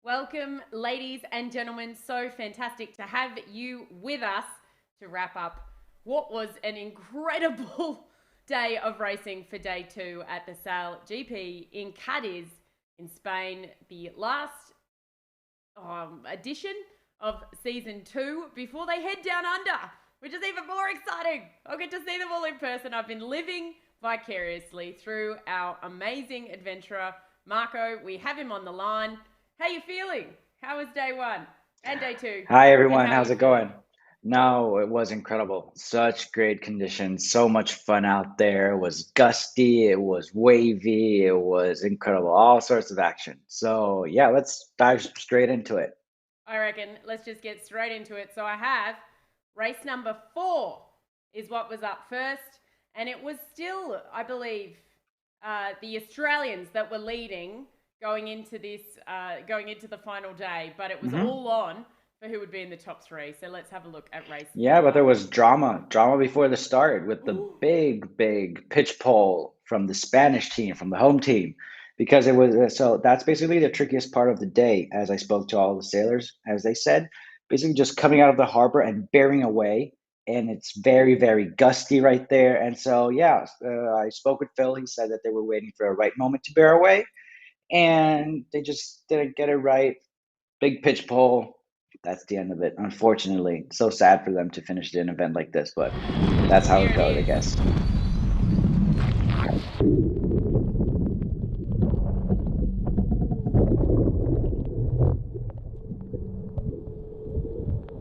Welcome, ladies and gentlemen. So fantastic to have you with us to wrap up what was an incredible day of racing for day 2 at the SailGP in Cadiz in Spain, the last edition of season 2 before they head down under, which is even more exciting. I'll get to see them all in person. I've been living vicariously through our amazing adventurer, Marco. We have him on the line. How you feeling? How was day 1 and day 2? Hi everyone, how how's you it going? No, it was incredible. Such great conditions, so much fun out there. It was gusty, it was wavy, it was incredible. All sorts of action. So, yeah, let's dive straight into it. I reckon let's just get straight into it. So I have race number 4 is what was up first, and it was still, I believe, the Australians that were leading going into the final day, but it was all on for who would be in the top 3. So let's have a look at race Yeah, number. but there was drama before the start with the big pitch pole from the Spanish team, from the home team, because it was so that's basically the trickiest part of the day, as I spoke to all the sailors, as they said, basically just coming out of the harbor and bearing away, and it's very gusty right there, and so yeah, I spoke with Phil. He said that they were waiting for a right moment to bear away, and they just didn't get it right. Big pitch pole. That's the end of it. Unfortunately, so sad for them to finish an event like this, but that's how it goes, I guess.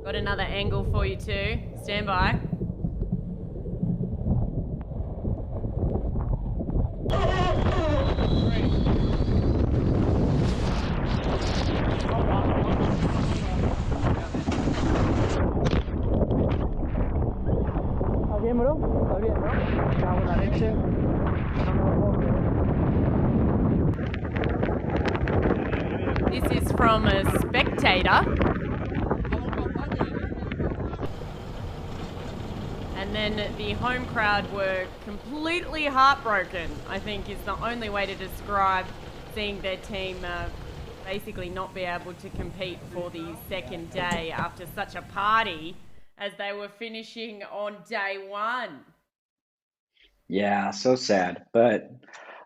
Got another angle for you too. Stand by. This is from a spectator. And then the home crowd were completely heartbroken, I think is the only way to describe seeing their team basically not be able to compete for the second day after such a party as they were finishing on day 1. Yeah, so sad. But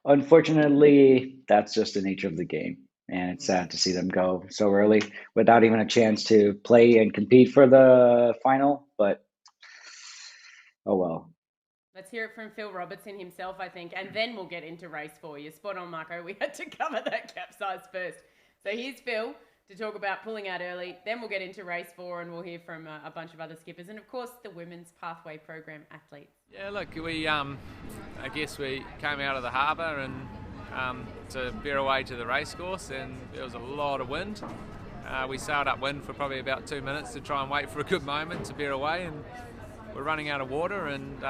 unfortunately, that's just the nature of the game. And it's sad to see them go so early without even a chance to play and compete for the final. But oh well. Let's hear it from Phil Robertson himself, I think, and then we'll get into race 4. You're spot on, Marco. We had to cover that capsize first. So here's Phil to talk about pulling out early. Then we'll get into race 4 and we'll hear from a bunch of other skippers and, of course, the Women's Pathway Program athletes. Yeah, look, we I guess we came out of the harbour and to bear away to the racecourse, and there was a lot of wind. We sailed upwind for probably about 2 minutes to try and wait for a good moment to bear away, and we're running out of water, and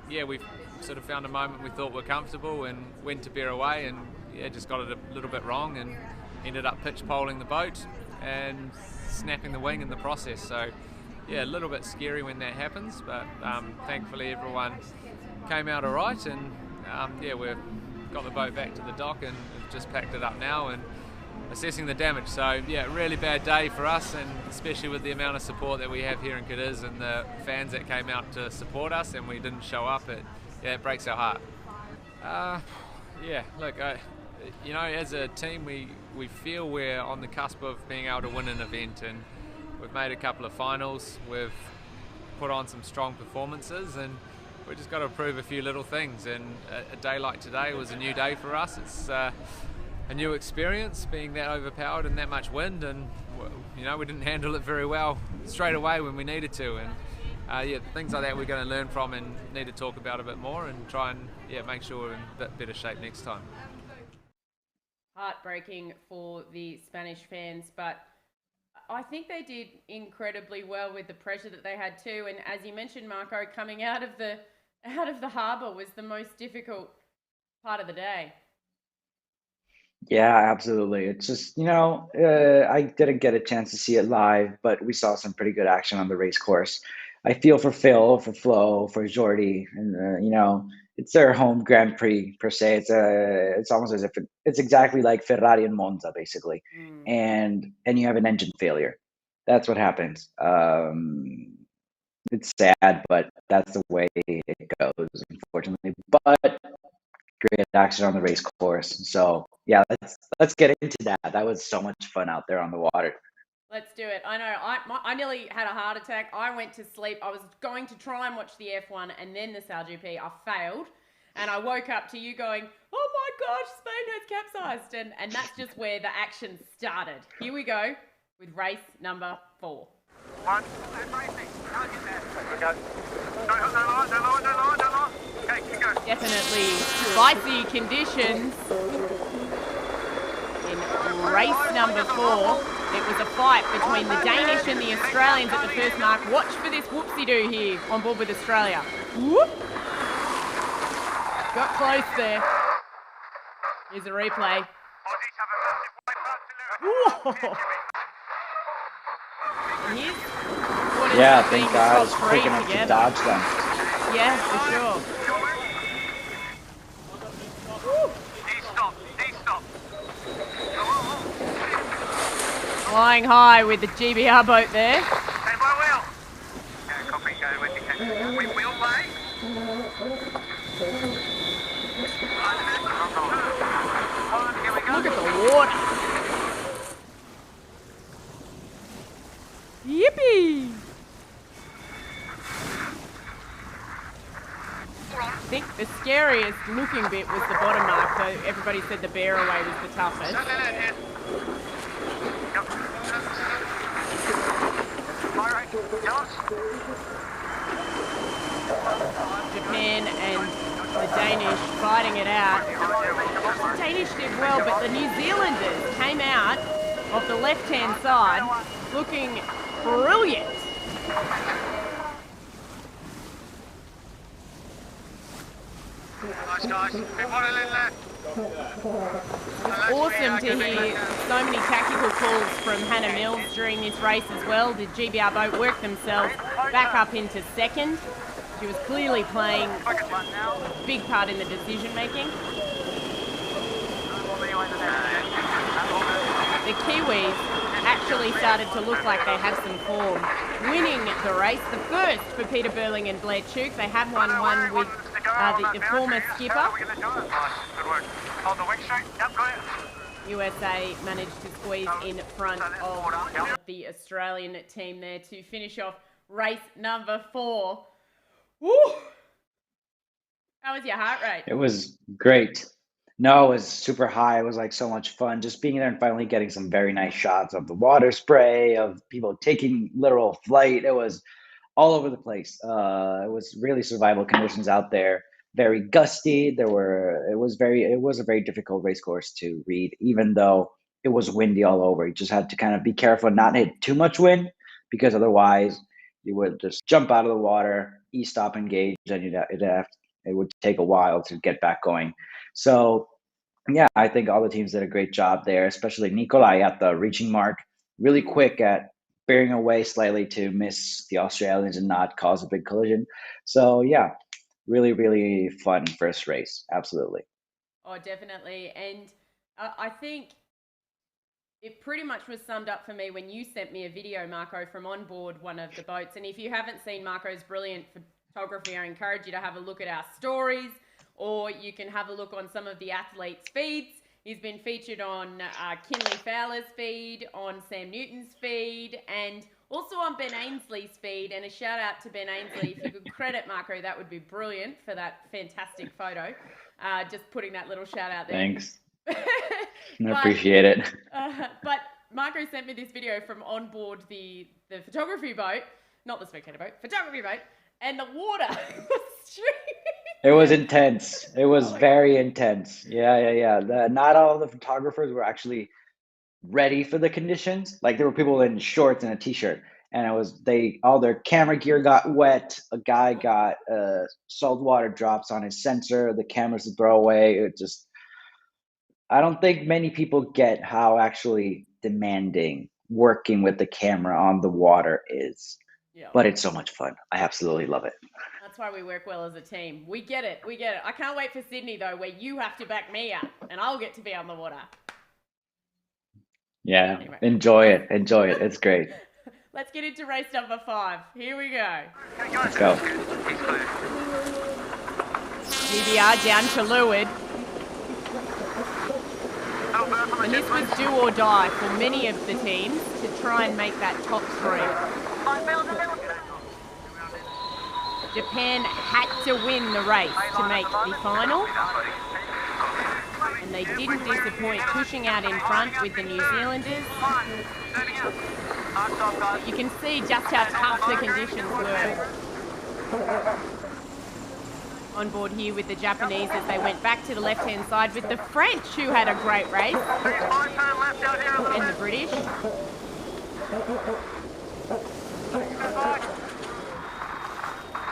yeah, we sort of found a moment we thought were comfortable and went to bear away, and yeah, just got it a little bit wrong and ended up pitch poling the boat and snapping the wing in the process. So yeah, a little bit scary when that happens, but thankfully everyone came out all right, and yeah, we've got the boat back to the dock and we've just packed it up now and assessing the damage. So yeah, really bad day for us, and especially with the amount of support that we have here in Cadiz and the fans that came out to support us and we didn't show up, it breaks our heart. Yeah, look, you know, as a team we feel we're on the cusp of being able to win an event, and we've made a couple of finals, we've put on some strong performances, and we've just got to improve a few little things, and a day like today was a new day for us. It's a new experience being that overpowered and that much wind, and you know, we didn't handle it very well straight away when we needed to, and yeah, things like that we're going to learn from and need to talk about a bit more and try and make sure we're in a bit better shape next time. Heartbreaking for the Spanish fans, but I think they did incredibly well with the pressure that they had too. And as you mentioned, Marco, coming out of the harbour was the most difficult part of the day. Yeah, absolutely. It's just, you know, I didn't get a chance to see it live, but we saw some pretty good action on the race course. I feel for Phil, for Flo, for Jordi, and it's their home Grand Prix per se. It's almost as if it's exactly like Ferrari and Monza, basically, and you have an engine failure. That's what happens. It's sad, but that's the way it goes, unfortunately. But great action on the race course. So yeah, let's get into that. That was so much fun out there on the water. Let's do it. I know. I nearly had a heart attack. I went to sleep. I was going to try and watch the F1 and then the SailGP. I failed. And I woke up to you going, oh my gosh, Spain has capsized. And that's just where the action started. Here we go with race number 4. One, racing. Can't get there. Okay. No. Okay, keep going. Definitely spicy conditions in race number 4. It was a fight between the Danish and the Australians at the first mark. Watch for this whoopsie-doo here on board with Australia. Whoop. Got close there. Here's a replay. Whoa. Here's what Yeah, is thank being God I was top quick three enough to together. dodge them. Yeah, for sure. D-stop. Flying high with the GBR boat there. Stand by wheel. Yeah, copy, go with the captain. Wheel play. Here we go. Look at the water. Yippee! I think the scariest looking bit was the bottom mark, though everybody said the bear away was the toughest. Japan and the Danish fighting it out. The Danish did well, but the New Zealanders came out of the left-hand side looking brilliant. Nice guys. Bit one a little left. Awesome to hear so many tactical calls from Hannah Mills during this race as well. The GBR boat worked themselves back up into second. She was clearly playing a big part in the decision making. The Kiwis actually started to look like they have some form, winning the race. The first for Peter Burling and Blair Tuke. They have won one with the former skipper. Hold the wing straight. Yep, got it. USA managed to squeeze in front of the Australian team there to finish off race number 4. Woo! How was your heart rate? It was great. No, it was super high. It was like so much fun just being there and finally getting some very nice shots of the water spray, of people taking literal flight. It was all over the place. It was really survival conditions out there. Very gusty. It was a very difficult race course to read, even though it was windy all over. You just had to kind of be careful and not hit too much wind, because otherwise you would just jump out of the water, stop, engage, and it would take a while to get back going. So yeah, I think all the teams did a great job there, especially Nikolai at the reaching mark, really quick at bearing away slightly to miss the Australians and not cause a big collision. So yeah, really, really fun first race. Absolutely. Oh, definitely. And I think it pretty much was summed up for me when you sent me a video, Marco, from on board one of the boats. And if you haven't seen Marco's brilliant photography, I encourage you to have a look at our stories, or you can have a look on some of the athletes' feeds. He's been featured on Kinley Fowler's feed, on Sam Newton's feed, and also on Ben Ainsley's feed. And a shout out to Ben Ainsley. If you could credit Marco, that would be brilliant for that fantastic photo. Just putting that little shout out there. Thanks. I appreciate it. But Marco sent me this video from on board the photography boat, not the spectator boat, photography boat, and the water was streaming. It was intense. It was very intense. Yeah. Not all of the photographers were actually ready for the conditions. Like there were people in shorts and a t-shirt, and all their camera gear got wet. A guy got salt water drops on his sensor. The cameras to throw away. I don't think many people get how actually demanding working with the camera on the water is. Yeah. but it's so much fun. I absolutely love it. That's why we work well as a team. We get it. We get it. I can't wait for Sydney, though, where you have to back me up and I'll get to be on the water. Yeah, Anyway. enjoy it. Enjoy it. It's great. Let's get into race number 5. Here we go. Let's go. GBR down to leeward. And this was do or die for many of the teams to try and make that top 3. Japan had to win the race to make the final. And they didn't disappoint, pushing out in front with the New Zealanders. But you can see just how tough the conditions were. On board here with the Japanese as they went back to the left-hand side with the French, who had a great race, and the British.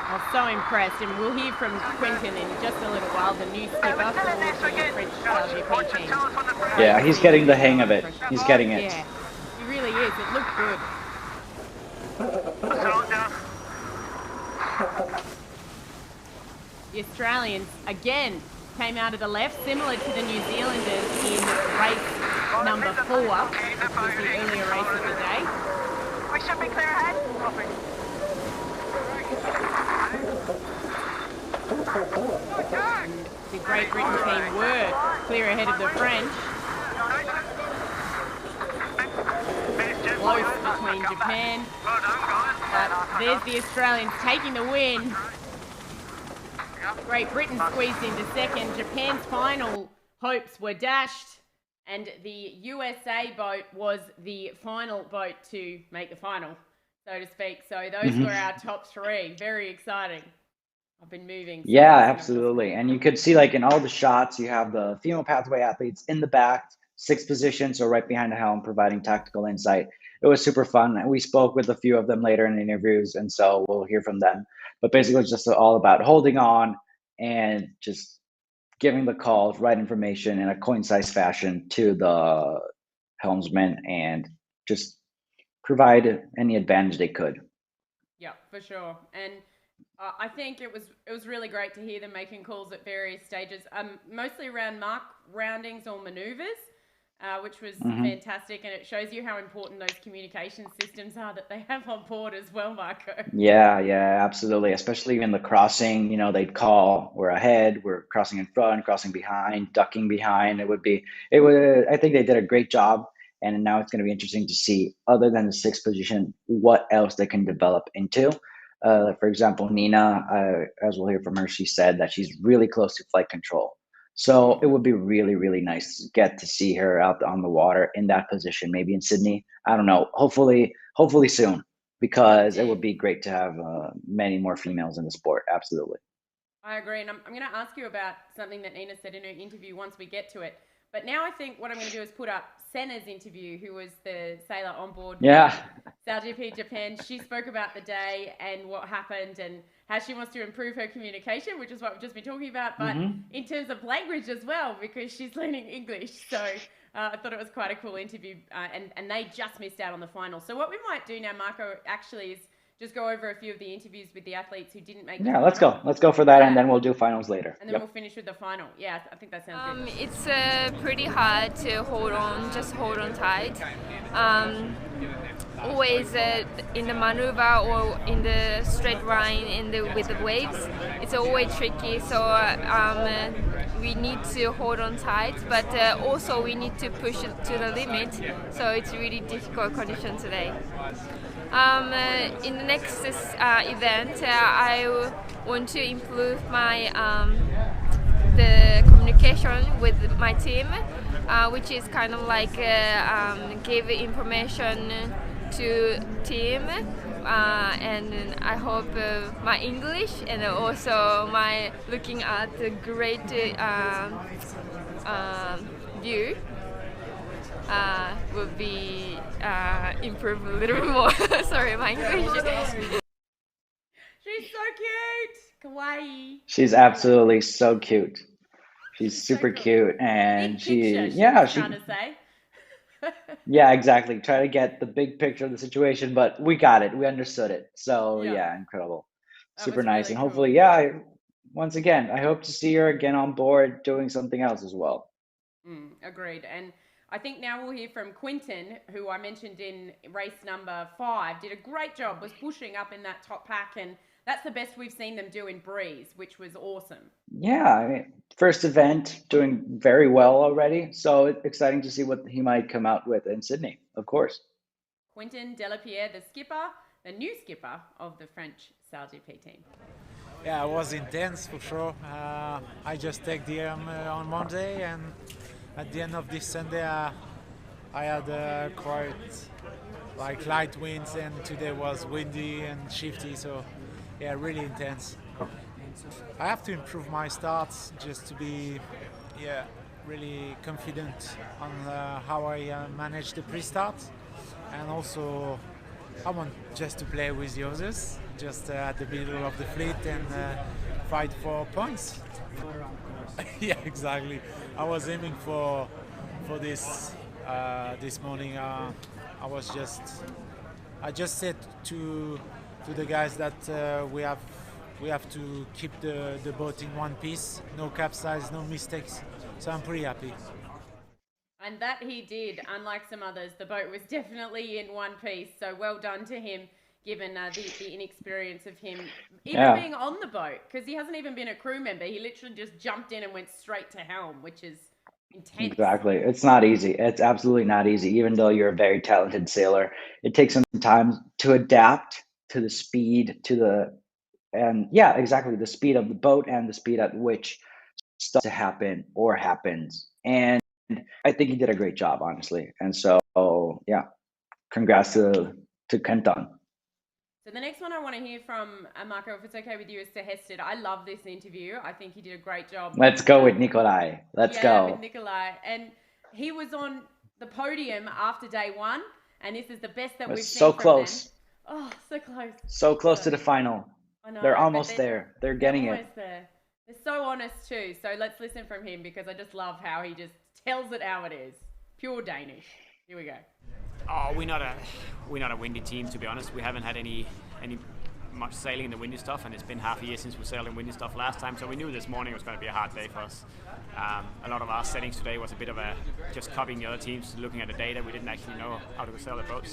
I was so impressed, and we'll hear from Quentin in just a little while, the new skipper for the French SailGP team. Yeah, he's getting the hang of it. He's getting it. Yeah, he really is. It looked good. The Australians, again, came out of the left, similar to the New Zealanders in race number 4, which was the earlier race of the day. We should be clear ahead. And the Great Britain team were clear ahead of the French. Close between Japan. But there's the Australians taking the win. Great Britain squeezed into second. Japan's final hopes were dashed. And the USA boat was the final boat to make the final, so to speak. So those were our top 3. Very exciting. I've been moving. Yeah, absolutely. And you could see, like, in all the shots, you have the female pathway athletes in the back, 6th position, so right behind the helm, providing tactical insight. It was super fun. And we spoke with a few of them later in the interviews, and so we'll hear from them. But basically, it's just all about holding on and just giving the calls, right information in a coin-sized fashion to the helmsman and just provide any advantage they could. Yeah, for sure. And I think it was really great to hear them making calls at various stages, mostly around mark roundings or maneuvers, which was fantastic. And it shows you how important those communication systems are that they have on board as well, Marco. Yeah, absolutely. Especially in the crossing, you know, they'd call, we're ahead, we're crossing in front, crossing behind, ducking behind. I think they did a great job. And now it's going to be interesting to see, other than the 6th position, what else they can develop into. For example, Nina, as we'll hear from her, she said that she's really close to flight control. So it would be really, really nice to get to see her out on the water in that position, maybe in Sydney. I don't know. Hopefully soon, because it would be great to have many more females in the sport. Absolutely. I agree. And I'm going to ask you about something that Nina said in her interview once we get to it. But now I think what I'm going to do is put up Senna's interview, who was the sailor on board SailGP Japan. She spoke about the day and what happened and how she wants to improve her communication, which is what we've just been talking about, but in terms of language as well, because she's learning English. So I thought it was quite a cool interview, and they just missed out on the final. So what we might do now, Marco, actually is just go over a few of the interviews with the athletes who didn't make the final. Let's go for that, and then we'll do finals later. And then we'll finish with the final. Yeah, I think that sounds good. It's pretty hard to hold on tight. Always in the maneuver or in the straight line with the waves, it's always tricky. So we need to hold on tight, but also we need to push it to the limit. So it's really difficult condition today. In the next event, I want to improve my the communication with my team, which is kind of like give information to team, and I hope my English and also my looking at the great view will be improved a little bit more. Sorry, my English. She's so cute. Kawaii. She's absolutely so cute. She's super cute, and Big picture, she trying to say. Yeah, exactly. Try to get the big picture of the situation, but we got it. We understood it. So Yeah, yeah, incredible. that Super was nice. really And cool. hopefully, yeah, once again, I hope to see her again on board doing something else as well. Agreed. And I think now we'll hear from Quinton, who I mentioned in race number 5, did a great job, was pushing up in that top pack, and that's the best we've seen them do in Breeze, which was awesome. Yeah, I mean, first event, doing very well already. So it's exciting to see what he might come out with in Sydney, of course. Quinton Delapierre, the skipper, the new skipper of the French SailGP team. Yeah, it was intense for sure. I just take the on Monday, and at the end of this Sunday, I had quite like light winds, and today was windy and shifty. So yeah, really intense. I have to improve my starts just to be really confident on how I manage the pre-start, and also I want just to play with the others, just at the middle of the fleet and fight for points. Yeah, exactly. I was aiming for this this morning. I just said to the guys that we have to keep the boat in one piece, no capsize, no mistakes. So I'm pretty happy. And that he did. Unlike some others, the boat was definitely in one piece. So well done to him, given the inexperience of him even being on the boat, because he hasn't even been a crew member. He literally just jumped in and went straight to helm, which is intense. Exactly. It's not easy. It's absolutely not easy. Even though you're a very talented sailor, it takes some time to adapt to the speed, the speed of the boat and the speed at which stuff to happen or happens. And I think he did a great job, honestly. And so, yeah, congrats to Kenton. So the next one I want to hear from Marco, if it's okay with you, is to Hested. I love this interview. I think he did a great job. Let's go with Nikolai. Let's go. With Nikolai. And he was on the podium after day 1, and this is the best that we've seen so from close. them. Oh, so close. So close to the final. I know, they're almost there. They're getting it. There. They're so honest too. So let's listen from him, because I just love how he just tells it how it is. Pure Danish. Here we go. Oh, we're not a windy team, to be honest. We haven't had any much sailing in the windy stuff, and it's been half a year since we sailed in windy stuff last time. So we knew this morning was going to be a hard day for us. A lot of our settings today was a bit of just copying the other teams, looking at the data. We didn't actually know how to sail the boat.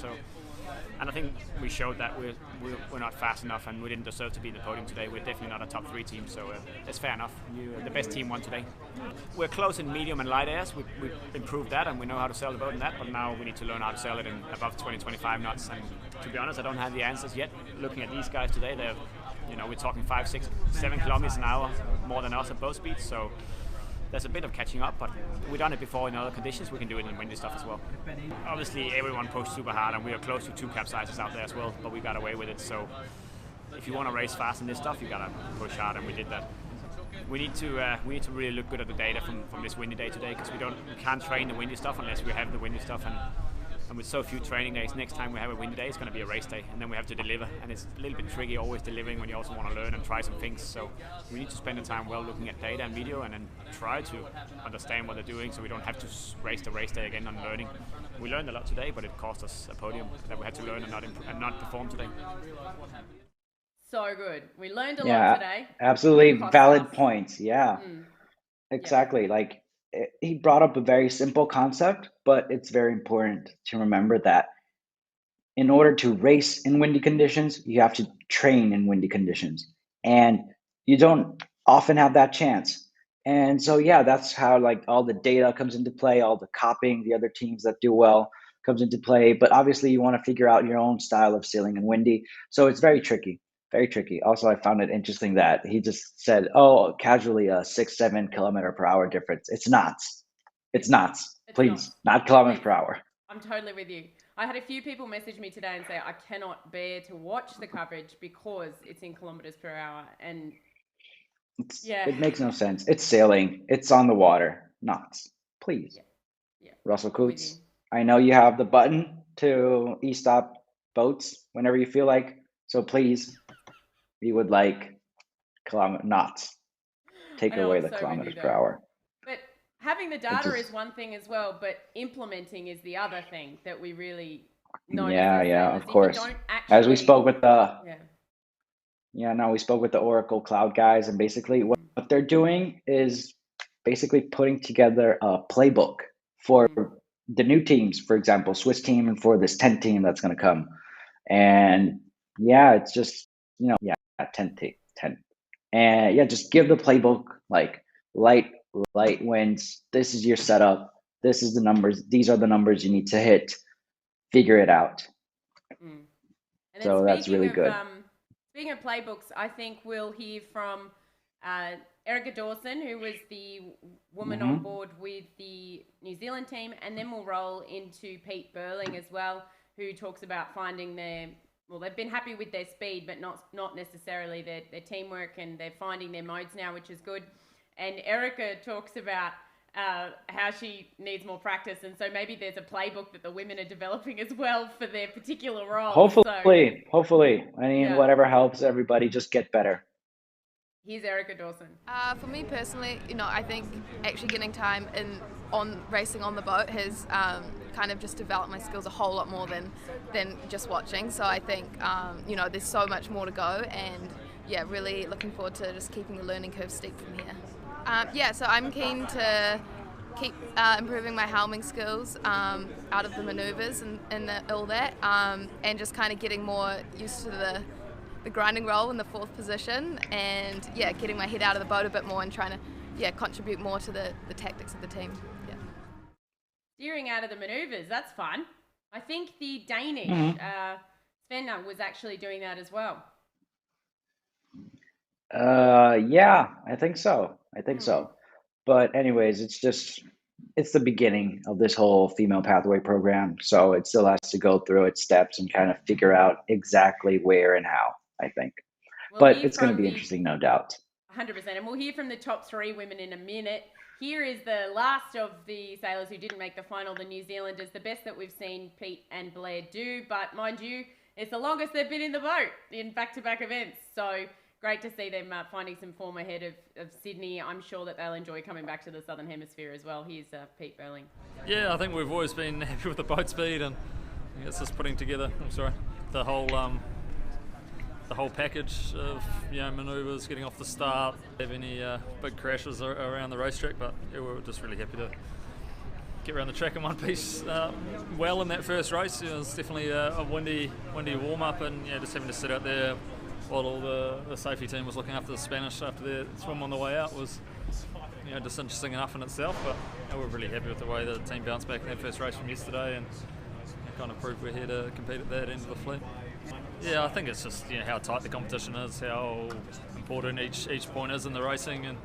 And I think we showed that we're not fast enough, and we didn't deserve to be in the podium today. We're definitely not a top 3 team, so it's fair enough. The best team won today. We're close in medium and light airs. We've improved that, and we know how to sail the boat in that, but now we need to learn how to sail it in above 20-25 knots. And to be honest, I don't have the answers yet. Looking at these guys today, we're talking 5, 6, 7 kilometers an hour more than us at both speeds, so there's a bit of catching up, but we've done it before in other conditions. We can do it in windy stuff as well. Obviously, everyone pushed super hard, and we are close to 2 capsizes out there as well, but we got away with it. So if you want to race fast in this stuff, you gotta push hard, and we did that. We need to really look good at the data from this windy day today, because we can't train the windy stuff unless we have the windy stuff, and with so few training days, next time we have a windy day, it's going to be a race day, and then we have to deliver, and it's a little bit tricky always delivering when you also want to learn and try some things. So we need to spend the time well looking at data and video, and then try to understand what they're doing, so we don't have to race the race day again on learning. We learned a lot today, but it cost us a podium that we had to learn and not perform today. So good. We learned a lot today. Absolutely valid points. Yeah, exactly. Like, he brought up a very simple concept, but it's very important to remember that in order to race in windy conditions, you have to train in windy conditions, and you don't often have that chance. And so, yeah, that's how like all the data comes into play, all the copying the other teams that do well comes into play. But obviously, you want to figure out your own style of sailing in windy, so it's very tricky. Very tricky. Also, I found it interesting that he just said, "Oh, casually a 6-7 kilometer per hour difference." It's knots. It's knots. Please, not kilometers per hour. I'm totally with you. I had a few people message me today and say I cannot bear to watch the coverage because it's in kilometers per hour, and it makes no sense. It's sailing. It's on the water. Knots. Please. Yeah. Russell Coates, I know you have the button to e-stop boats whenever you feel like. So please. We would like knots. Take away the kilometers per hour. But having the data is one thing as well, but implementing is the other thing that we really notice. Yeah, as of course. actually, As we spoke with the we spoke with the Oracle Cloud guys, and basically what they're doing is basically putting together a playbook for the new teams, for example, Swiss team, and for this 10 team that's going to come. And yeah, it's just 10. And yeah, just give the playbook, like light wins. This is your setup. This is the numbers. These are the numbers you need to hit. Figure it out. And so that's really good. Speaking of playbooks, I think we'll hear from Erica Dawson, who was the woman on board with the New Zealand team, and then we'll roll into Pete Burling as well, who talks about finding they've been happy with their speed, but not necessarily their teamwork, and they're finding their modes now, which is good. And Erica talks about how she needs more practice, and so maybe there's a playbook that the women are developing as well for their particular role. Hopefully. I mean, whatever helps everybody just get better. Here's Erica Dawson. For me personally, I think actually getting time on racing on the boat has kind of just developed my skills a whole lot more than just watching. So I think there's so much more to go, and really looking forward to just keeping the learning curve steep from here. So I'm keen to keep improving my helming skills out of the manoeuvres and all that, and just kind of getting more used to the grinding role in the fourth position, and getting my head out of the boat a bit more and trying to contribute more to the tactics of the team. Steering out of the manoeuvres, that's fun. I think the Danish Svenna was actually doing that as well. I think so. But anyways, it's the beginning of this whole female pathway program, so it still has to go through its steps and kind of figure out exactly where and how, I think. But it's going to be interesting, no doubt. 100%. And we'll hear from the top 3 women in a minute. Here is the last of the sailors who didn't make the final, the New Zealanders, the best that we've seen Pete and Blair do. But mind you, it's the longest they've been in the boat in back-to-back events. So great to see them finding some form ahead of Sydney. I'm sure that they'll enjoy coming back to the Southern Hemisphere as well. Here's Pete Burling. Yeah, I think we've always been happy with the boat speed, and it's just putting together the whole package of manoeuvres, getting off the start, have any big crashes around the racetrack, but we're just really happy to get around the track in one piece well in that first race. It was definitely a windy warm-up, and just having to sit out there while all the safety team was looking after the Spanish after their swim on the way out was just interesting enough in itself. But we're really happy with the way the team bounced back in that first race from yesterday, and kind of proved we're here to compete at that end of the fleet. Yeah, I think it's just how tight the competition is, how important each point is in the racing, and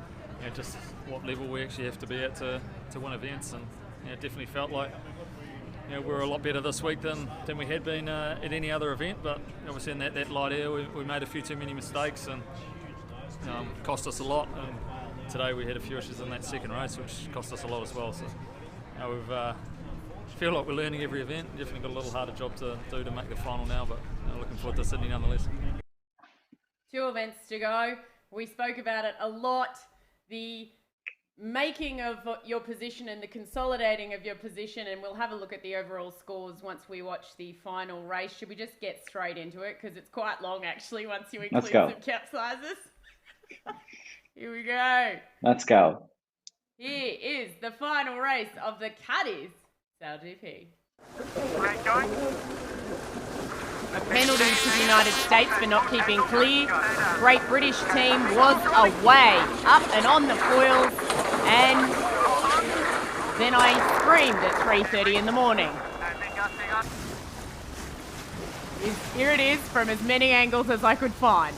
just what level we actually have to be at to win events. And it definitely felt like we're a lot better this week than we had been at any other event. But obviously in that light air, we made a few too many mistakes, and cost us a lot. And today we had a few issues in that second race, which cost us a lot as well. So we've feel like we're learning every event. Definitely got a little harder job to do to make the final now, but looking forward to Sydney nonetheless. 2 events to go. We spoke about it a lot. The making of your position and the consolidating of your position, and we'll have a look at the overall scores once we watch the final race. Should we just get straight into it? Because it's quite long, actually, once you include some capsizes. Here we go. Let's go. Here is the final race of the Cadiz SailGP. A penalty to the United States for not keeping clear. Great British team was away, up and on the foils, and then I screamed at 3:30 in the morning. Here it is from as many angles as I could find.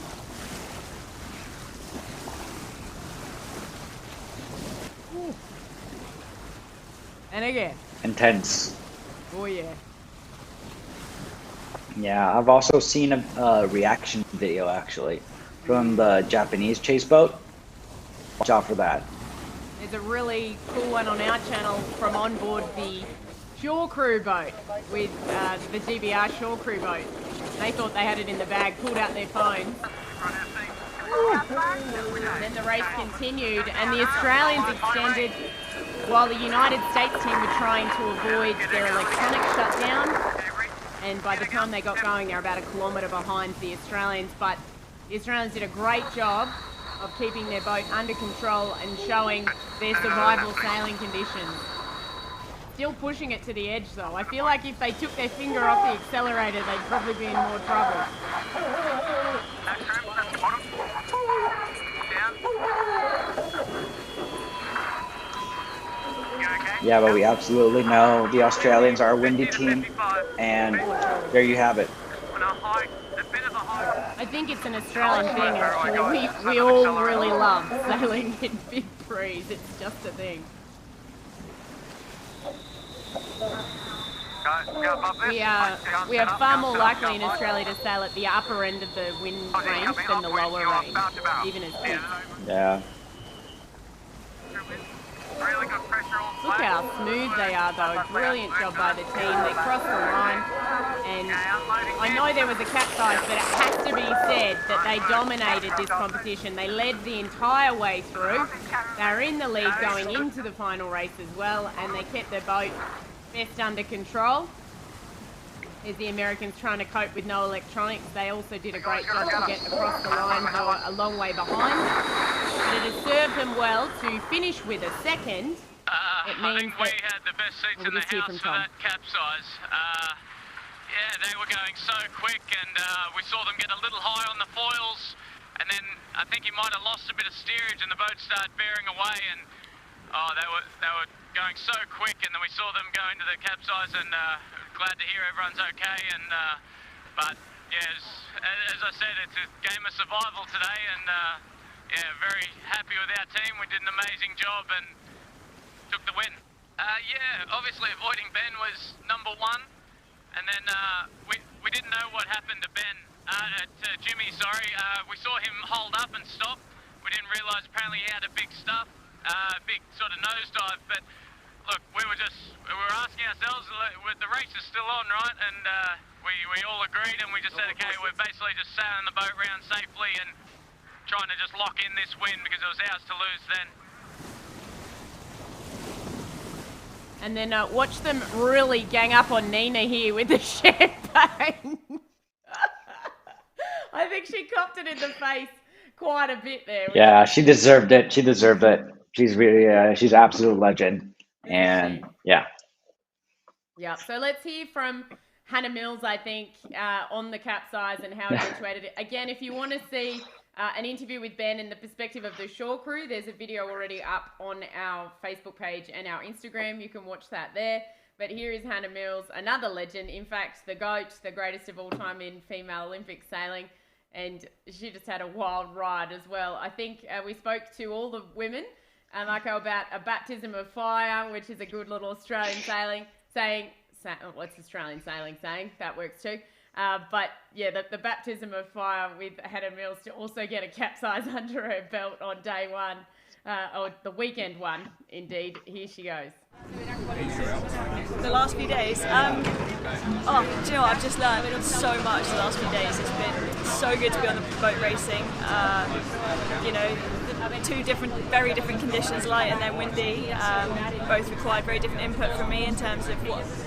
And again. Intense. Oh yeah. Yeah, I've also seen a reaction video actually from the Japanese chase boat. Watch out for that. There's a really cool one on our channel from on board the Shore Crew boat with the GBR Shore Crew boat. They thought they had it in the bag, pulled out their phones. Then the race continued, and the Australians extended while the United States team were trying to avoid their electronic shutdown, and by the time they got going, they're about a kilometre behind the Australians, but the Australians did a great job of keeping their boat under control and showing their survival sailing conditions. Still pushing it to the edge though. I feel like if they took their finger off the accelerator, they'd probably be in more trouble. Yeah, but we absolutely know the Australians are a windy team, and there you have it. I think it's an Australian thing actually. We all really love sailing in big breeze. It's just a thing. We are far more likely in Australia to sail at the upper end of the wind range than the lower range, even as peaks. Yeah. Look how smooth they are though. Brilliant job by the team. They crossed the line, and I know there was a capsize, but it has to be said that they dominated this competition. They led the entire way through. They were in the lead going into the final race as well, and they kept their boat best under control. There's the Americans trying to cope with no electronics. They also did a great job to get across the line. They were a long way behind. But it has served them well to finish with a second. It means I think we had the best seats in the house for that capsize. Yeah, they were going so quick, and we saw them get a little high on the foils, and then I think he might have lost a bit of steerage, and the boat started bearing away, and they were going so quick, and then we saw them go into the capsize, and glad to hear everyone's okay. And but yeah, as I said, it's a game of survival today, and yeah, very happy with our team. We did an amazing job and took the win. Yeah, obviously avoiding Ben was number one, and then we didn't know what happened to Ben, to Jimmy, sorry. We saw him hold up and stop. We didn't realise apparently he had a big stuff, big sort of nosedive, but look, we were asking ourselves, the race is still on, right? And we all agreed, and we just said, okay, we're basically just sailing the boat round safely and trying to just lock in this win because it was ours to lose then. And then watch them really gang up on Nina here with the champagne. I think she copped it in the face quite a bit there. Yeah, she deserved it. She deserved it. She's really, she's an absolute legend. And yeah. Yeah, so let's hear from Hannah Mills, I think, on the capsize and how it eventuated it. Again, if you want to see an interview with Ben and the perspective of the shore crew, there's a video already up on our Facebook page and our Instagram. You can watch that there. But here is Hannah Mills, another legend. In fact, the GOAT, the greatest of all time in female Olympic sailing. And she just had a wild ride as well. I think we spoke to all the women, Marco, about a baptism of fire, which is a good little Australian saying. What's Australian sailing saying? That works too. But yeah, the baptism of fire with Hannah Mills to also get a capsize under her belt on day one, or the weekend one, indeed. Here she goes. The last few days, do you know what? I've just learned so much the last few days. It's been so good to be on the boat racing. You know, two very different conditions, light and then windy, both required very different input from me in terms of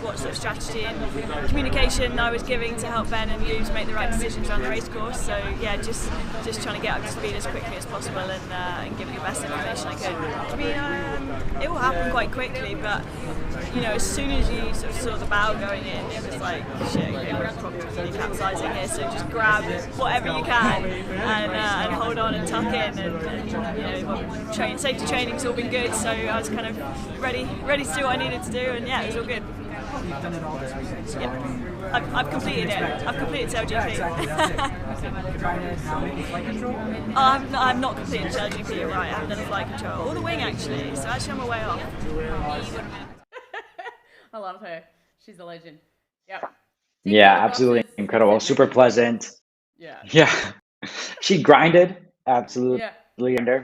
what sort of strategy and communication I was giving to help Ben and you to make the right decisions around the race course. So yeah, just trying to get up to speed as quickly as possible and give you the best information I could. I mean, it will happen quite quickly, but you know, as soon as you sort of saw the bow going in, it was like, shit, okay, we're probably capsizing here, so just grab whatever you can and hold on and tuck in. And you know, safety training's all been good, so I was kind of ready to do what I needed to do, and yeah, it was all good. You've done it all this weekend. So yeah, I've completed it. I've completed SailGP. Flight control? I'm not completed SailGP, you're right. I haven't done flight control. Or the wing, actually. So actually, I'm a way off. I love her. She's a legend. Yep. Yeah, absolutely incredible. Super pleasant. Yeah. Yeah. She grinded. Absolutely. Yeah.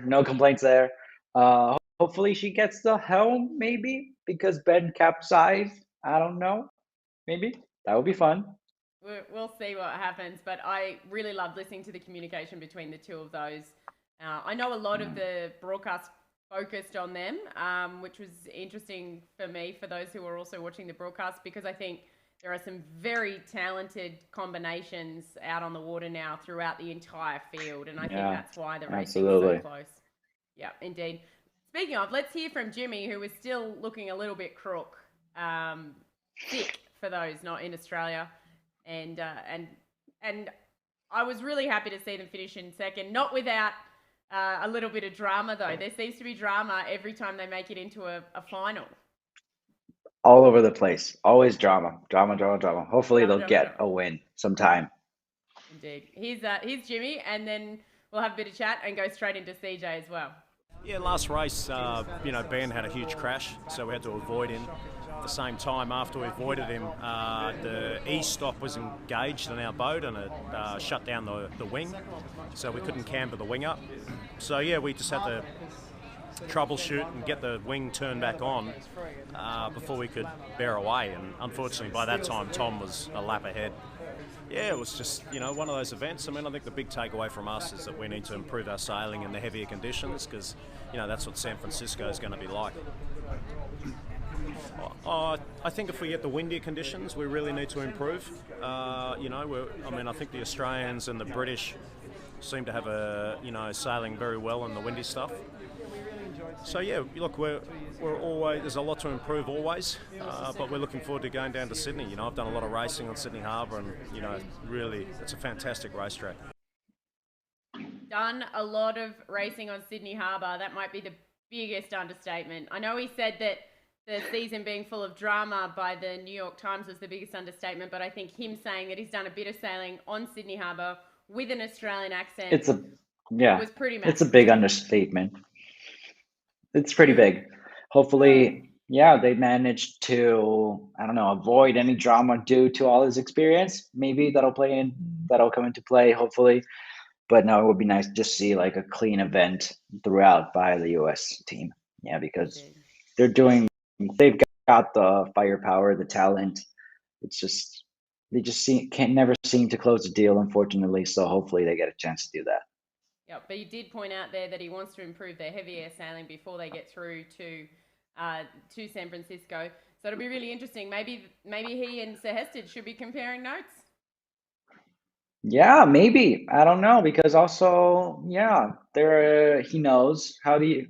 No complaints there. Hopefully she gets the helm, maybe, because Ben capsized. I don't know. Maybe. That would be fun. We'll see what happens, but I really loved listening to the communication between the two of those. I know a lot of the broadcast focused on them, which was interesting for me, for those who were also watching the broadcast, because I think there are some very talented combinations out on the water now throughout the entire field, and I think that's why the racing is so close. Yeah, indeed. Speaking of, let's hear from Jimmy, who is still looking a little bit crook, sick for those not in Australia, and I was really happy to see them finish in second, not without a little bit of drama though. There seems to be drama every time they make it into a final. All over the place. Always drama. Hopefully they'll get a win sometime. Indeed. Here's Jimmy, and then we'll have a bit of chat and go straight into CJ as well. Yeah, last race, Ben had a huge crash, so we had to avoid him. At the same time, after we avoided him, the E-stop was engaged in our boat and it shut down the wing, so we couldn't camber the wing up. So yeah, we just had to troubleshoot and get the wing turned back on before we could bear away, and unfortunately by that time Tom was a lap ahead. Yeah, it was just, one of those events. I mean, I think the big takeaway from us is that we need to improve our sailing in the heavier conditions, because, that's what San Francisco is going to be like. I think if we get the windier conditions, we really need to improve. I think the Australians and the British seem to have sailing very well in the windy stuff. So yeah, look, we're always, there's a lot to improve always, but we're looking forward to going down to Sydney. I've done a lot of racing on Sydney Harbour, and really, it's a fantastic racetrack. Done a lot of racing on Sydney Harbour. That might be the biggest understatement. I know he said that the season being full of drama by the New York Times was the biggest understatement, but I think him saying that he's done a bit of sailing on Sydney Harbour with an Australian accent was pretty massive. It's a big understatement. It's pretty big. Hopefully, they managed to, avoid any drama due to all his experience. Maybe that'll come into play, hopefully. But no, it would be nice to just see like a clean event throughout by the US team. Yeah, because they've got the firepower, the talent. It's just, they never seem to close a deal, unfortunately. So hopefully they get a chance to do that. Yeah, but he did point out there that he wants to improve their heavy air sailing before they get through to San Francisco. So it'll be really interesting. Maybe he and Sir Hested should be comparing notes. Yeah, maybe. I don't know, because also, he knows how to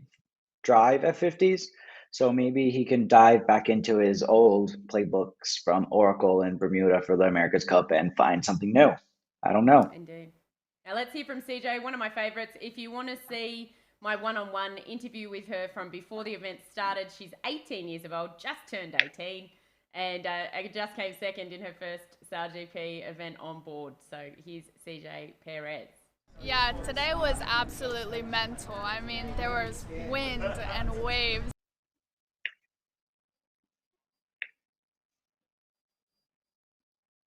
drive F50s. So maybe he can dive back into his old playbooks from Oracle and Bermuda for the America's Cup and find something new. I don't know. Indeed. Now let's hear from CJ, one of my favourites. If you want to see my one-on-one interview with her from before the event started, she's 18 years of old, just turned 18, and just came second in her first SailGP event on board. So here's CJ Perez. Yeah, today was absolutely mental. I mean, there was wind and waves.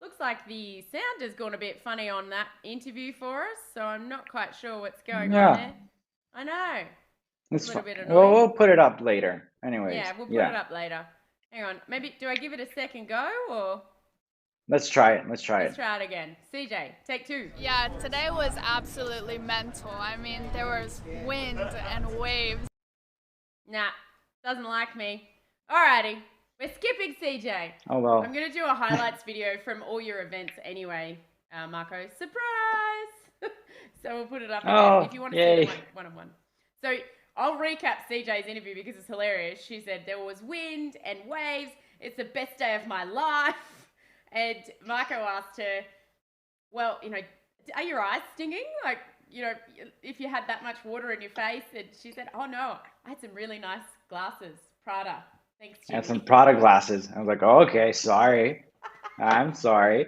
Looks like the sound has gone a bit funny on that interview for us, so I'm not quite sure what's going on there. I know. It's a little bit annoying. Well, we'll put it up later. Anyways. Yeah, we'll put it up later. Hang on. Maybe, do I give it a second go, or? Let's try it. Let's try it again. CJ, take two. Yeah, today was absolutely mental. I mean, there was wind and waves. Nah, doesn't like me. Alrighty. We're skipping CJ. Oh, well. I'm going to do a highlights video from all your events anyway, Marco. Surprise! So we'll put it up again if you want to see the one-on-one. So I'll recap CJ's interview because it's hilarious. She said there was wind and waves. It's the best day of my life. And Marco asked her, well, are your eyes stinging? Like, if you had that much water in your face. And she said, oh, no, I had some really nice glasses, Prada. Thanks, Jimmy. And some Prada glasses. I was like, oh, okay, sorry. I'm sorry.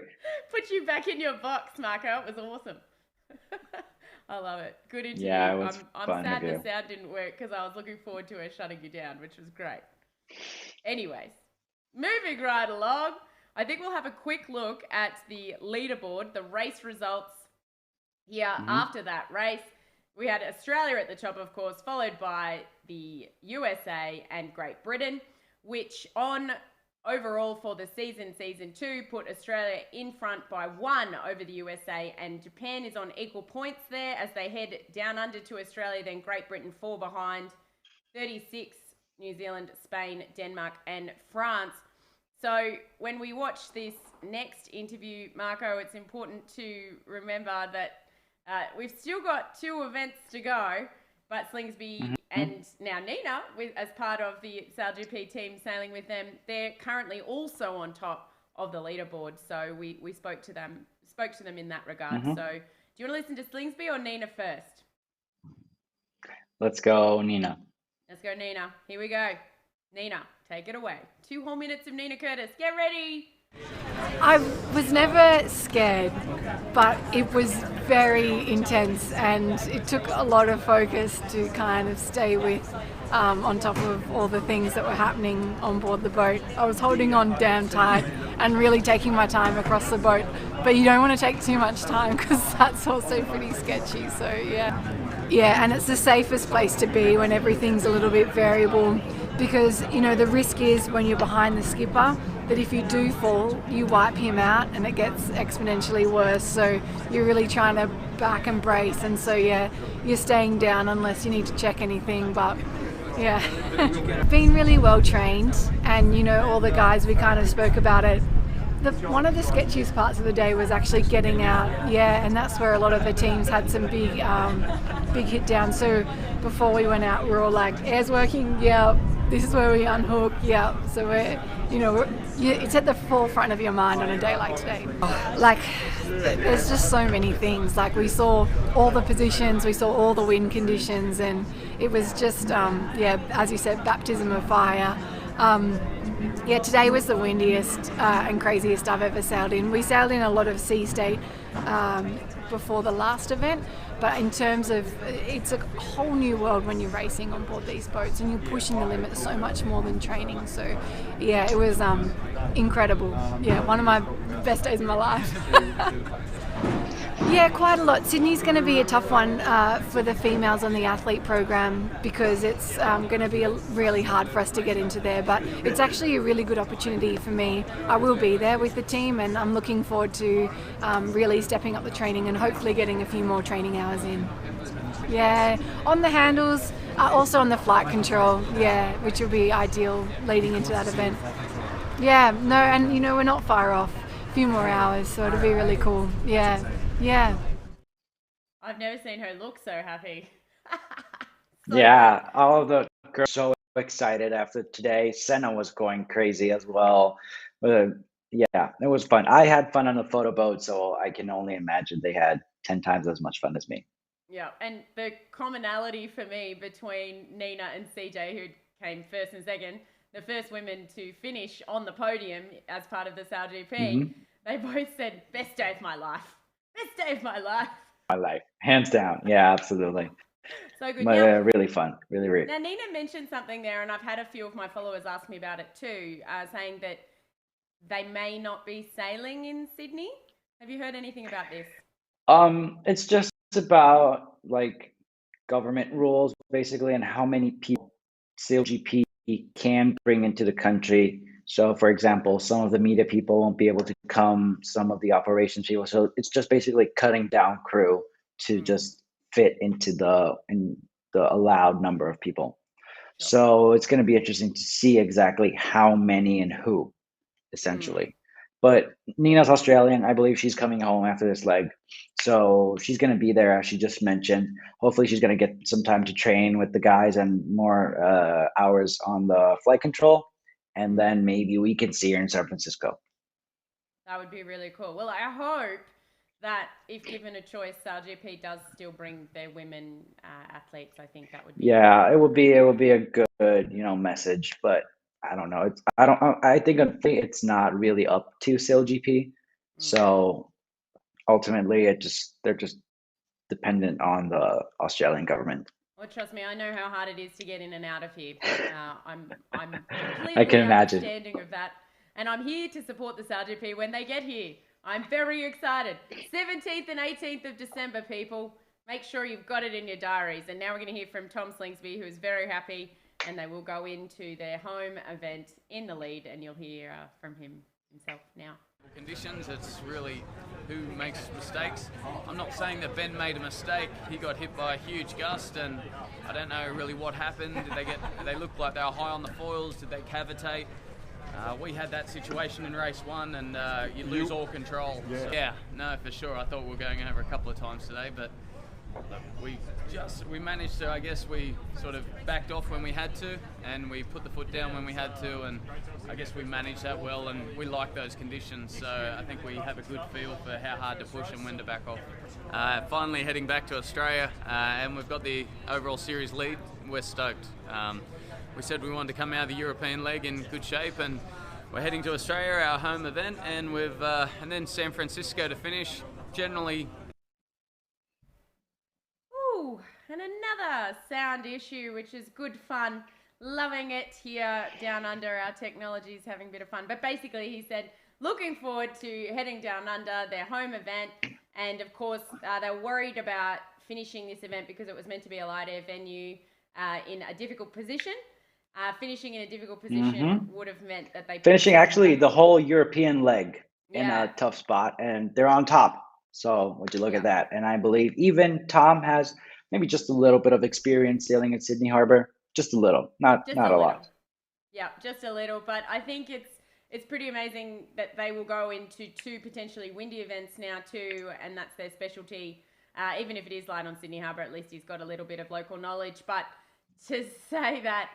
Put you back in your box, Marco. It was awesome. I love it. Good interview. Yeah, it was I'm fun sad to do. the sound didn't work because I was looking forward to her shutting you down, which was great. Anyways, moving right along, I think we'll have a quick look at the leaderboard, the race results here after that race. We had Australia at the top, of course, followed by the USA and Great Britain, which on overall for the season 2, put Australia in front by 1 over the USA, and Japan is on equal points there as they head down under to Australia, then Great Britain 4 behind, 36 New Zealand, Spain, Denmark, and France. So when we watch this next interview, Marco, it's important to remember that we've still got 2 events to go, but Slingsby and now Nina, as part of the SailGP team sailing with them, they're currently also on top of the leaderboard. So we spoke to them in that regard. So do you want to listen to Slingsby or Nina first? Let's go, Nina. Let's go, Nina. Here we go. Nina, take it away. 2 whole minutes of Nina Curtis. Get ready. I was never scared, but it was very intense and it took a lot of focus to kind of stay with on top of all the things that were happening on board the boat. I was holding on damn tight and really taking my time across the boat, but you don't want to take too much time because that's also pretty sketchy. So yeah, and it's the safest place to be when everything's a little bit variable, because the risk is when you're behind the skipper that if you do fall, you wipe him out and it gets exponentially worse. So you're really trying to back and brace, and so you're staying down unless you need to check anything. But been really well trained, and all the guys, we kind of spoke about it. One of the sketchiest parts of the day was actually getting out, and that's where a lot of the teams had some big hit down. So before we went out, we were all like, air's working, this is where we unhook, so it's at the forefront of your mind on a day like today. Like, there's just so many things. Like, we saw all the positions, we saw all the wind conditions, and it was just, as you said, baptism of fire. Today was the windiest and craziest I've ever sailed in. We sailed in a lot of sea state before the last event, but in terms of, it's a whole new world when you're racing on board these boats and you're pushing the limits so much more than training. So it was incredible. One of my best days of my life. Quite a lot. Sydney's going to be a tough one for the females on the athlete program, because it's going to be really hard for us to get into there, but it's actually a really good opportunity for me. I will be there with the team, and I'm looking forward to really stepping up the training and hopefully getting a few more training hours in. On the handles, also on the flight control, which will be ideal leading into that event. And we're not far off. A few more hours, so it'll be really cool. I've never seen her look so happy. All of the girls so excited after today. Senna was going crazy as well. It was fun. I had fun on the photo boat, so I can only imagine they had 10 times as much fun as me. And the commonality for me between Nina and CJ, who came first and second, the first women to finish on the podium as part of the SailGP, they both said, best day of my life. Best day of my life. My life, hands down. Absolutely. So good. Really fun. Really. Now, Nina mentioned something there, and I've had a few of my followers ask me about it too, saying that they may not be sailing in Sydney. Have you heard anything about this? It's just about like government rules basically, and how many people SailGP can bring into the country. So, for example, some of the media people won't be able to come, some of the operations people. So it's just basically cutting down crew to just fit into the allowed number of people. So it's going to be interesting to see exactly how many and who, essentially. But Nina's Australian. I believe she's coming home after this leg. So she's going to be there, as she just mentioned. Hopefully she's going to get some time to train with the guys and more hours on the flight control. And then maybe we can see her in San Francisco. That would be really cool. Well, I hope that if given a choice, SailGP does still bring their women athletes. I think that would be. It will be a good message, but I don't know. I think it's not really up to SailGP. So ultimately, they're just dependent on the Australian government. Well, trust me, I know how hard it is to get in and out of here. I'm completely I can imagine. understanding of that. And I'm here to support the SailGP when they get here. I'm very excited. 17th and 18th of December, people. Make sure you've got it in your diaries. And now we're going to hear from Tom Slingsby, who is very happy. And they will go into their home event in the lead. And you'll hear from himself now. Conditions, it's really who makes mistakes. I'm not saying that Ben made a mistake. He got hit by a huge gust, and I don't know really what happened. Did they look like they were high on the foils? Did they cavitate? We had that situation in race 1, and you lose all control. Yeah. So, yeah, no, for sure. I thought we were going over a couple of times today, but we managed to, I guess we sort of backed off when we had to, and we put the foot down when we had to, and I guess we managed that well, and we like those conditions, so I think we have a good feel for how hard to push and when to back off. Finally heading back to Australia, and we've got the overall series lead. We're stoked. We said we wanted to come out of the European leg in good shape, and we're heading to Australia, our home event, and and then San Francisco to finish. Generally. Ooh, and another sound issue, which is good fun. Loving it here down under. Our technology's having a bit of fun. But basically, he said, looking forward to heading down under, their home event, and of course, they're worried about finishing this event because it was meant to be a light air venue in a difficult position. Finishing in a difficult position would have meant that they... Finishing actually the whole European leg in a tough spot, and they're on top. So would you look at that? And I believe even Tom has maybe just a little bit of experience sailing at Sydney Harbour. Just a little, not a lot. Yeah, just a little. But I think it's pretty amazing that they will go into 2 potentially windy events now too, and that's their specialty. Even if it is light on Sydney Harbour, at least he's got a little bit of local knowledge. But to say that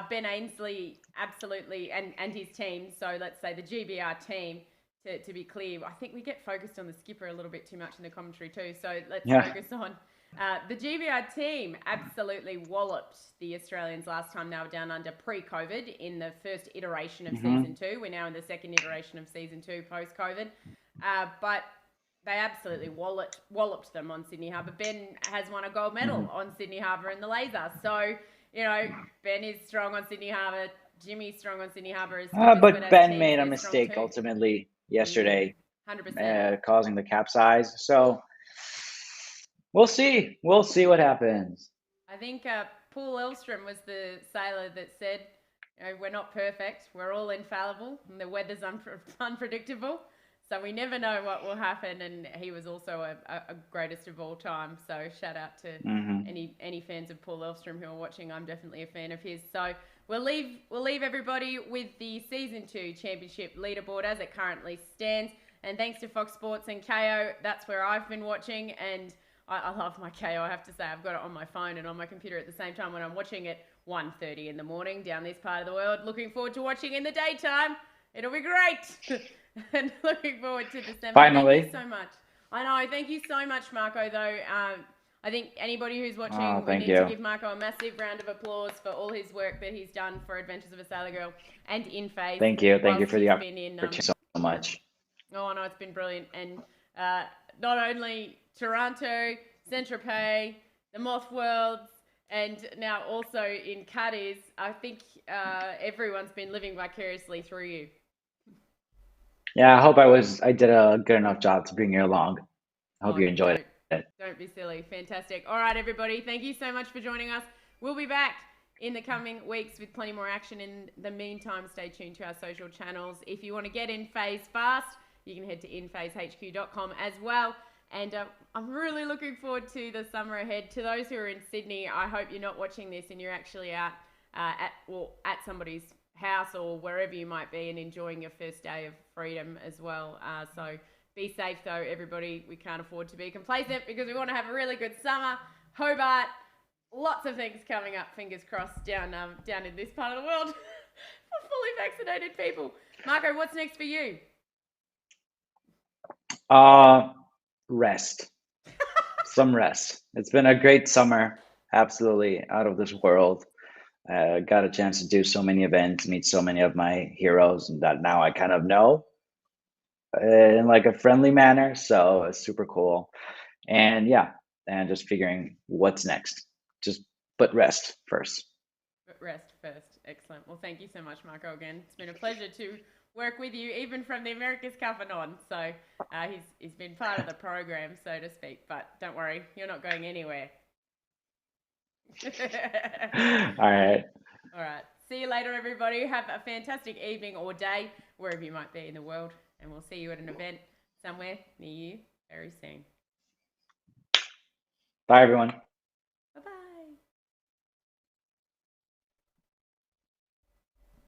Ben Ainsley absolutely, and his team, so let's say the GBR team, to be clear, I think we get focused on the skipper a little bit too much in the commentary too. So let's focus on the GBR team. Absolutely walloped the Australians last time they were down under pre-COVID in the first iteration of season 2. We're now in the second iteration of season 2 post-COVID, but they absolutely walloped them on Sydney Harbour. Ben has won a gold medal on Sydney Harbour in the laser. So, you know, Ben is strong on Sydney Harbour. Jimmy's strong on Sydney Harbour. But Ben made a mistake ultimately yesterday, 100%. causing the capsize. So we'll see. We'll see what happens. I think Paul Elstrom was the sailor that said, you know, we're not perfect. We're all infallible, and the weather's unpredictable. So we never know what will happen. And he was also a greatest of all time. So shout out to any fans of Paul Elstrom who are watching. I'm definitely a fan of his. So we'll leave everybody with the Season 2 Championship leaderboard as it currently stands. And thanks to Fox Sports and KO, that's where I've been watching. And I love my KO, I have to say. I've got it on my phone and on my computer at the same time when I'm watching it 1:30 in the morning down this part of the world. Looking forward to watching in the daytime. It'll be great. And looking forward to December. Finally. Thank you so much. I know. Thank you so much, Marco, though. I think anybody who's watching, we need to give Marco a massive round of applause for all his work that he's done for Adventures of a Sailor Girl and In Phase. Thank you. Thank you for the opportunity so much. Oh, no, it's been brilliant. And not only Toronto, Saint-Tropez, the Moth Worlds, and now also in Cadiz, I think everyone's been living vicariously through you. Yeah, I hope I did a good enough job to bring you along. I hope you enjoyed it. Don't be silly. Fantastic. All right, everybody. Thank you so much for joining us. We'll be back in the coming weeks with plenty more action. In the meantime, stay tuned to our social channels. If you want to get In Phase fast, you can head to infazehq.com as well. And I'm really looking forward to the summer ahead. To those who are in Sydney, I hope you're not watching this and you're actually out at somebody's house or wherever you might be and enjoying your first day of freedom as well. So be safe though, everybody. We can't afford to be complacent because we want to have a really good summer. Hobart, lots of things coming up, fingers crossed, down in this part of the world for fully vaccinated people. Marco, what's next for you? Rest. Some rest. It's been a great summer. Absolutely out of this world. Got a chance to do so many events, meet so many of my heroes that now I kind of know in like a friendly manner. So it's super cool. And yeah, and just figuring what's next. But rest first. Rest first. Excellent. Well, thank you so much, Marco, again. It's been a pleasure to work with you, even from the America's Cup and on. So he's been part of the program, so to speak. But don't worry, you're not going anywhere. All right. All right. See you later, everybody. Have a fantastic evening or day, wherever you might be in the world. And we'll see you at an event somewhere near you very soon. Bye, everyone.